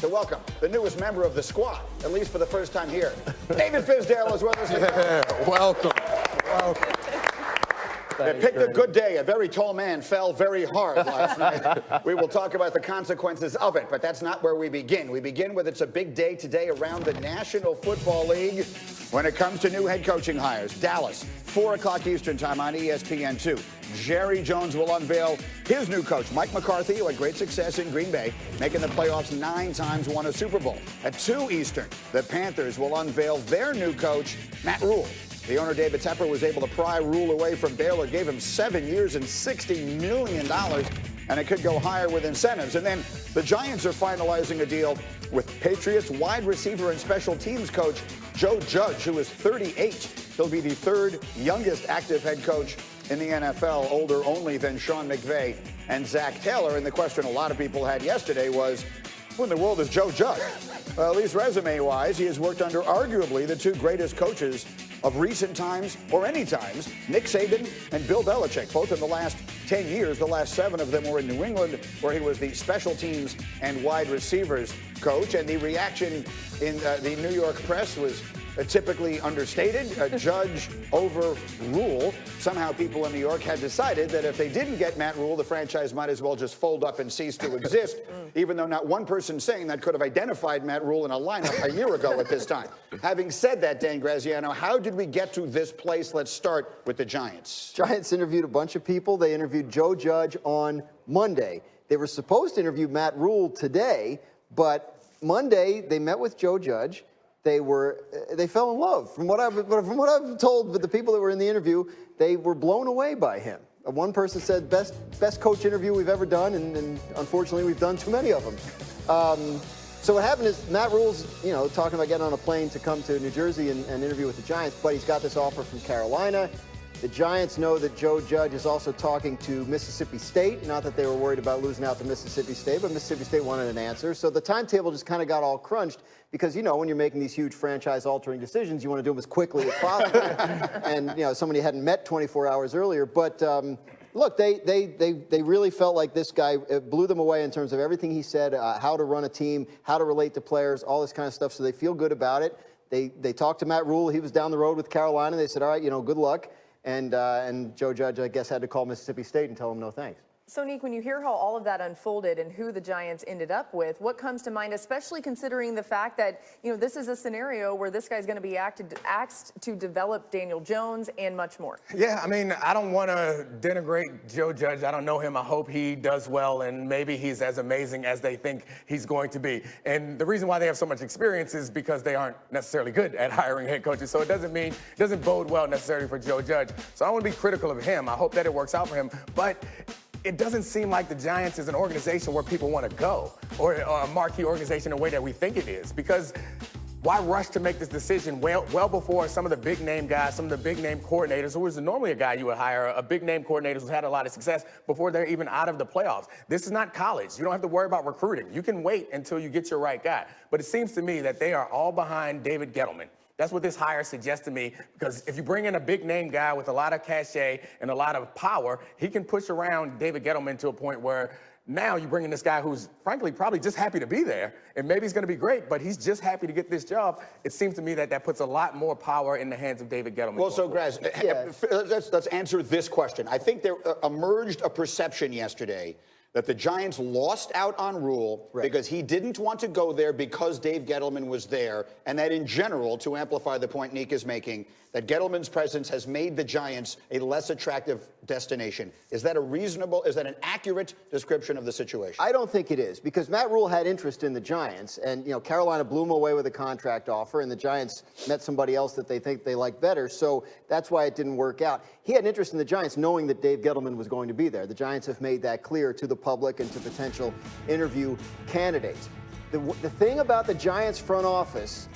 to welcome the newest member of the squad, at least for the first time here. David Fizdale is with us. Yeah, welcome. Welcome. They picked a good day. A very tall man fell very hard last night. We will talk about the consequences of it, but that's not where we begin. We begin with it's a big day today around the National Football League when it comes to new head coaching hires. Dallas, 4 o'clock Eastern time on ESPN2. Jerry Jones will unveil his new coach, Mike McCarthy, who had great success in Green Bay, making the playoffs 9 times, won a Super Bowl. At 2 Eastern, the Panthers will unveil their new coach, Matt Rule. The owner, David Tepper, was able to pry Rule away from Baylor, gave him 7 years and $60 million, and it could go higher with incentives. And then the Giants are finalizing a deal with Patriots wide receiver and special teams coach Joe Judge, who is 38. He'll be the 3rd youngest active head coach in the NFL, older only than Sean McVay and Zach Taylor. And the question a lot of people had yesterday was, who in the world is Joe Judge? Well, at least resume-wise, he has worked under arguably the 2 greatest coaches of recent times or any times, Nick Saban and Bill Belichick, both in the last 10 years. The last 7 of them were in New England, where he was the special teams and wide receivers coach. And the reaction in the New York press was typically understated. A Judge over Rule. Somehow people in New York had decided that if they didn't get Matt Rule, the franchise might as well just fold up and cease to exist, even though not one person saying that could have identified Matt Rule in a lineup a year ago at this time. Having said that, Dan Graziano, how did we get to this place? Let's start with the Giants. Giants interviewed a bunch of people. They interviewed Joe Judge on Monday. They were supposed to interview Matt Rule today, but Monday they met with Joe Judge. They fell in love. From what I've told with the people that were in the interview, they were blown away by him. One person said best coach interview we've ever done, and unfortunately we've done too many of them. So what happened is Matt Rule's, talking about getting on a plane to come to New Jersey and interview with the Giants, but he's got this offer from Carolina. The Giants know that Joe Judge is also talking to Mississippi State. Not that they were worried about losing out to Mississippi State, but Mississippi State wanted an answer. So the timetable just kind of got all crunched because, when you're making these huge franchise-altering decisions, you want to do them as quickly as possible. And, somebody hadn't met 24 hours earlier. But, look, they really felt like this guy blew them away in terms of everything he said, how to run a team, how to relate to players, all this kind of stuff. So they feel good about it. They talked to Matt Rule. He was down the road with Carolina. They said, all right, good luck. And Joe Judge, I guess, had to call Mississippi State and tell him no thanks. So, Nick, when you hear how all of that unfolded and who the Giants ended up with, what comes to mind, especially considering the fact that, this is a scenario where this guy's going to be asked to develop Daniel Jones and much more? Yeah, I don't want to denigrate Joe Judge. I don't know him. I hope he does well, and maybe he's as amazing as they think he's going to be. And the reason why they have so much experience is because they aren't necessarily good at hiring head coaches. So it doesn't bode well necessarily for Joe Judge. So I don't want to be critical of him. I hope that it works out for him. But it doesn't seem like the Giants is an organization where people want to go or a marquee organization in a way that we think it is. Because why rush to make this decision well before some of the big-name guys, some of the big-name coordinators, who is normally a guy you would hire, a big-name coordinator who's had a lot of success before they're even out of the playoffs. This is not college. You don't have to worry about recruiting. You can wait until you get your right guy. But it seems to me that they are all behind David Gettleman. That's what this hire suggests to me, because if you bring in a big-name guy with a lot of cachet and a lot of power, he can push around David Gettleman to a point where now you bring in this guy who's, frankly, probably just happy to be there, and maybe he's going to be great, but he's just happy to get this job. It seems to me that puts a lot more power in the hands of David Gettleman. Well, so, Graz, let's answer this question. I think there emerged a perception yesterday that the Giants lost out on Rule because he didn't want to go there because Dave Gettleman was there, and that in general, to amplify the point Nick is making, that Gettleman's presence has made the Giants a less attractive destination. Is that an accurate description of the situation? I don't think it is, because Matt Rule had interest in the Giants, and Carolina blew him away with a contract offer, and the Giants met somebody else that they think they like better, so that's why it didn't work out. He had interest in the Giants knowing that Dave Gettleman was going to be there. The Giants have made that clear to the public and to potential interview candidates. The thing about the Giants front office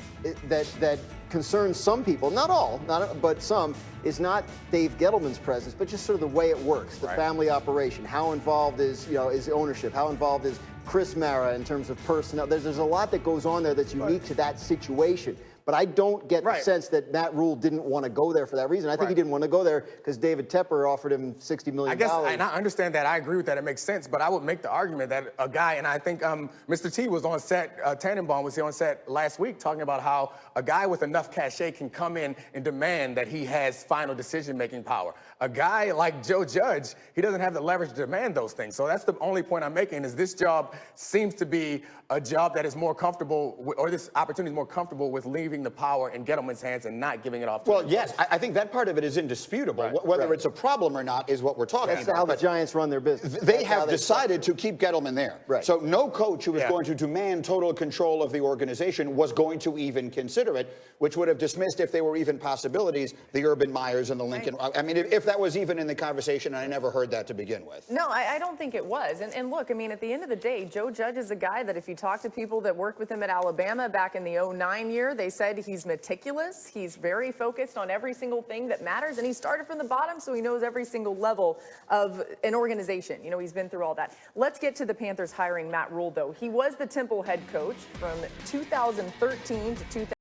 that concerns some people, not all, but some, is not Dave Gettleman's presence, but just sort of the way it works, the family operation. How involved is ownership? How involved is Chris Mara in terms of personnel? There's a lot that goes on there that's unique to that situation. But I don't get the Right. sense that Matt Rule didn't want to go there for that reason. I think he didn't want to go there because David Tepper offered him $60 million. I guess, and I understand that. I agree with that. It makes sense. But I would make the argument that a guy, and I think Mr. T was on set, Tannenbaum was on set last week talking about how a guy with enough cachet can come in and demand that he has final decision-making power. A guy like Joe Judge, he doesn't have the leverage to demand those things. So that's the only point I'm making, is this job seems to be a job that is more comfortable, or this opportunity is more comfortable with leaving the power in Gettleman's hands and not giving it off to Well, him. yes, I think that part of it is indisputable. Whether it's a problem or not is what we're talking That's about. how the But Giants run their business. they That's how have decided to keep Gettleman there. Right. So no coach who was Yeah. going to demand total control of the organization was going to even consider it, which would have dismissed, if there were even possibilities, the Urban Meyers and the Lincoln. I mean, if that was even in the conversation, I never heard that to begin with. No, I don't think it was. And look, I mean, at the end of the day, Joe Judge is a guy that if you talk to people that worked with him at Alabama back in the 09 year, they said he's meticulous. He's very focused on every single thing that matters. And he started from the bottom, so he knows every single level of an organization. You know, he's been through all that. Let's get to the Panthers hiring Matt Rule, though. He was the Temple head coach from 2013 to 2000.